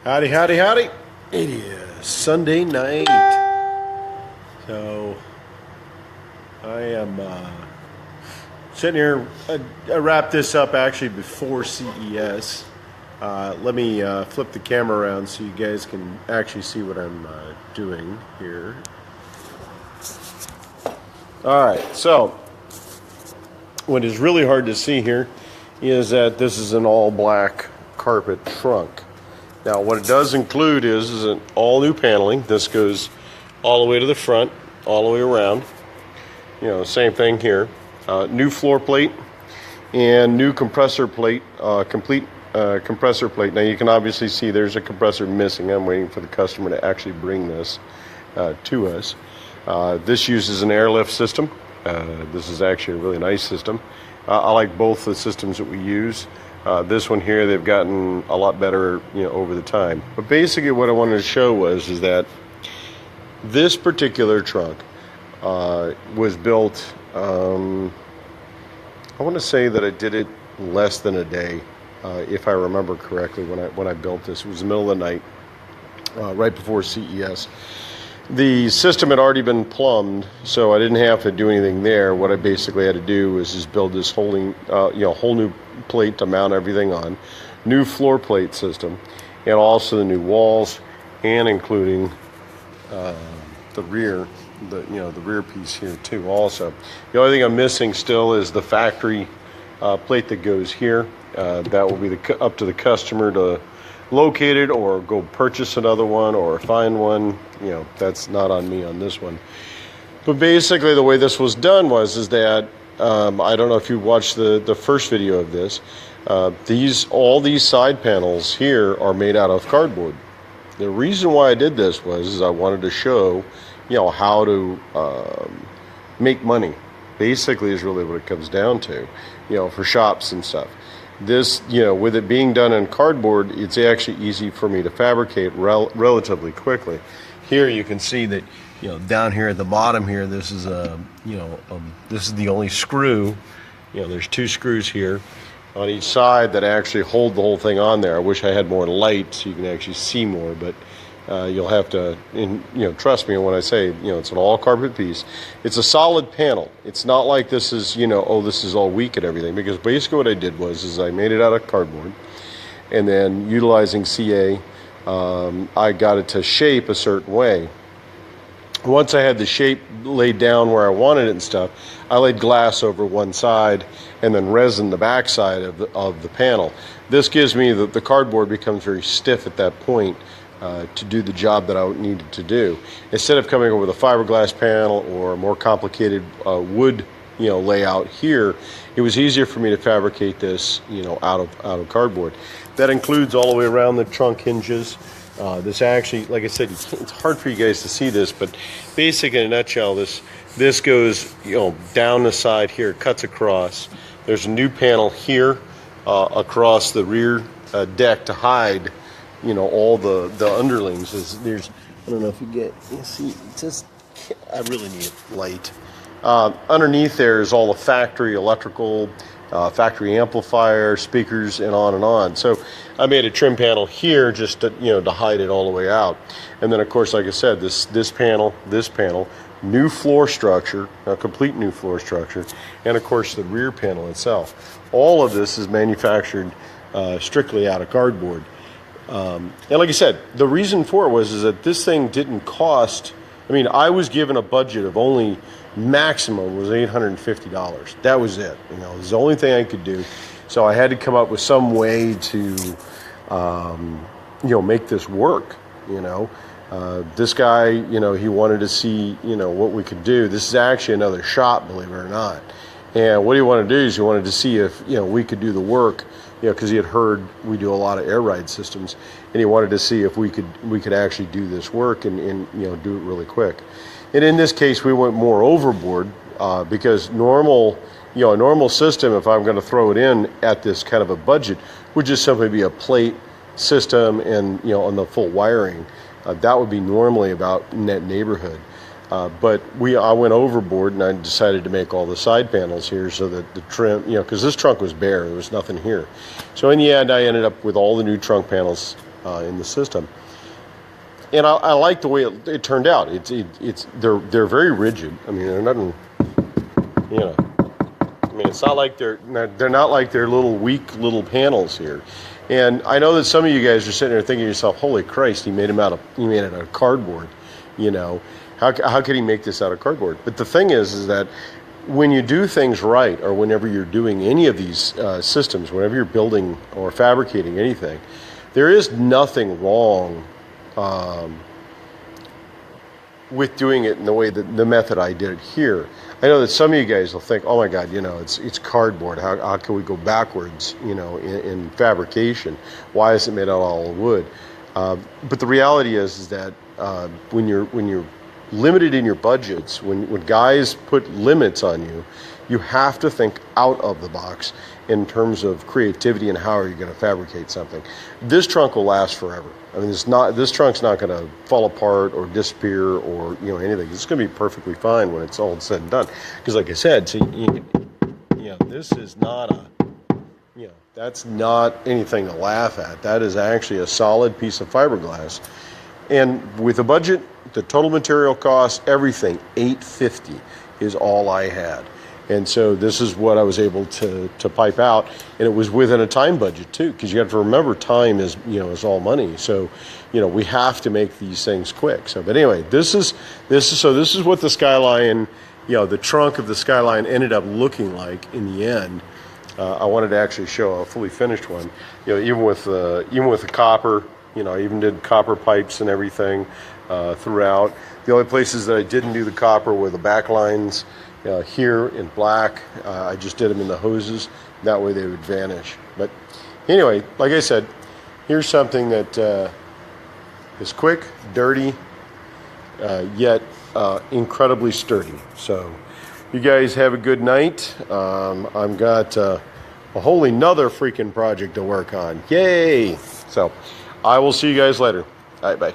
Howdy, howdy, howdy. It is Sunday night. So I am sitting here. I wrapped this up actually before CES. Let me flip the camera around so you guys can actually see what I'm doing here. Alright, so what is really hard to see here is that this is an all black carpet trunk. Now what it does include is an all new paneling. This goes all the way to the front, all the way around. You know, same thing here. New floor plate and new compressor plate, complete compressor plate. Now you can obviously see there's a compressor missing. I'm waiting for the customer to actually bring this to us. This uses an airlift system. This is actually a really nice system. I like both the systems that we use. This one here, they've gotten a lot better, over the time. But basically, what I wanted to show is that this particular trunk was built. I want to say that I did it less than a day, if I remember correctly. When I built this, it was the middle of the night, right before CES. The system had already been plumbed, so I didn't have to do anything there. What I basically had to do was just build this whole new plate to mount everything on, new floor plate system, and also the new walls, and including the rear piece here too. Also, the only thing I'm missing still is the factory plate that goes here. That will be up to the customer to locate it or go purchase another one or find one. That's not on me on this one. But basically the way this was done is that I don't know if you watched the first video of this. All these side panels here are made out of cardboard. The reason why I did this is I wanted to show how to make money. Basically is really what it comes down to, for shops and stuff. This, with it being done in cardboard, it's actually easy for me to fabricate relatively quickly. Here you can see that, down here at the bottom here, this is this is the only screw. There's two screws here on each side that actually hold the whole thing on there. I wish I had more light so you can actually see more, but you'll have to, trust me when I say, it's an all carpet piece. It's a solid panel. It's not like this is, this is all weak and everything, because basically what I did is I made it out of cardboard, and then utilizing CA, I got it to shape a certain way. Once I had the shape laid down where I wanted it and stuff, I laid glass over one side and then resin the back side of the panel. This gives me the cardboard becomes very stiff at that point. To do the job that I needed to do, instead of coming over with a fiberglass panel or a more complicated wood, layout here, it was easier for me to fabricate this, out of cardboard. That includes all the way around the trunk hinges. This actually, like I said, it's hard for you guys to see this, but basically in a nutshell, this goes, down the side here, cuts across. There's a new panel here across the rear deck to hide. All the underlings. I don't know if you see, I really need light. Underneath there is all the factory electrical, factory amplifier, speakers, and on and on. So I made a trim panel here just to, to hide it all the way out. And then of course, like I said, this panel, new floor structure, a complete new floor structure, and of course the rear panel itself. All of this is manufactured strictly out of cardboard. And like I said, the reason for it was that this thing didn't cost. I was given a budget of only maximum was $850. That was it. It was the only thing I could do. So I had to come up with some way to, make this work. This guy, he wanted to see, what we could do. This is actually another shop, believe it or not. And what he wanted to do is he wanted to see if, we could do the work. Because he had heard we do a lot of air ride systems, and he wanted to see if we could actually do this work and do it really quick. And in this case, we went more overboard because a normal system, if I'm going to throw it in at this kind of a budget, would just simply be a plate system and on the full wiring. That would be normally about in that neighborhood. But I went overboard, and I decided to make all the side panels here so that the trim, because this trunk was bare, there was nothing here. So in the end, I ended up with all the new trunk panels in the system. And I like the way it turned out. They're very rigid. I mean, they're nothing, you know. I mean, it's not like they're not like they're little weak little panels here. And I know that some of you guys are sitting there thinking to yourself, "Holy Christ, he made it out of cardboard." You know, how could he make this out of cardboard? But the thing is that when you do things right, or whenever you're doing any of these systems, whenever you're building or fabricating anything, there is nothing wrong with doing it in the way that the method I did it here. I know that some of you guys will think, "Oh my God, you know, it's cardboard. How can we go backwards, you know, in fabrication? Why is it made out of all wood?" But the reality is that when you're limited in your budgets, when guys put limits on you, you have to think out of the box in terms of creativity and how are you going to fabricate something. This trunk will last forever. I mean, this trunk's not going to fall apart or disappear or, you know, anything. It's going to be perfectly fine when it's all said and done. Because, like I said, so this is not that's not anything to laugh at. That is actually a solid piece of fiberglass. And with a budget, the total material cost, everything, $850 is all I had. And so this is what I was able to pipe out, and it was within a time budget too, because you have to remember time is all money. So, you know, we have to make these things quick. So, but anyway, this is what the Skyline, you know, the trunk of the Skyline ended up looking like in the end. I wanted to actually show a fully finished one. You know, even with the copper, you know, I even did copper pipes and everything throughout. The only places that I didn't do the copper were the back lines. Here in black, I just did them in the hoses. That way they would vanish. But anyway, like I said, here's something that is quick, dirty, yet incredibly sturdy. So you guys have a good night. I've got a whole another freaking project to work on. Yay! So I will see you guys later. All right, bye.